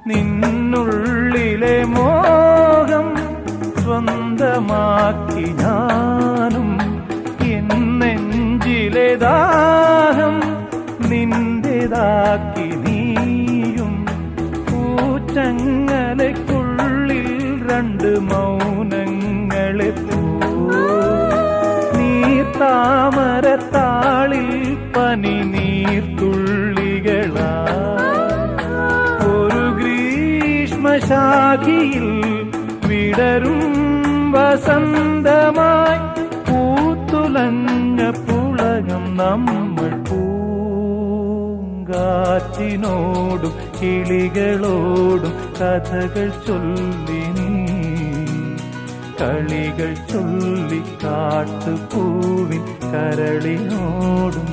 നിന്നുള്ളിലെ മോഹം സ്വന്തമാക്കി ഞാനും, എൻ നെഞ്ചിലെ ദാഹം നിന്റേതാക്കി നീയും. പൂച്ചങ്ങലയ്ക്കുള്ളിൽ രണ്ട് മൗനങ്ങളെ നീർത്താമരത്താളിൽ പനി നീർത്തുള്ളികളാ ഒരു ഗ്രീഷ്മശാഖിയിൽ വിടരും വസന്തമായി പൂത്തുലഞ്ഞ പുളകം നമ്മൾ. പൂങ്കാറ്റിനോടും കിളികളോടും കഥകൾ ചൊല്ലി നീ, കളികൾ ചൊല്ലി കാട്ടുപൂവിൻ കരളിനോടും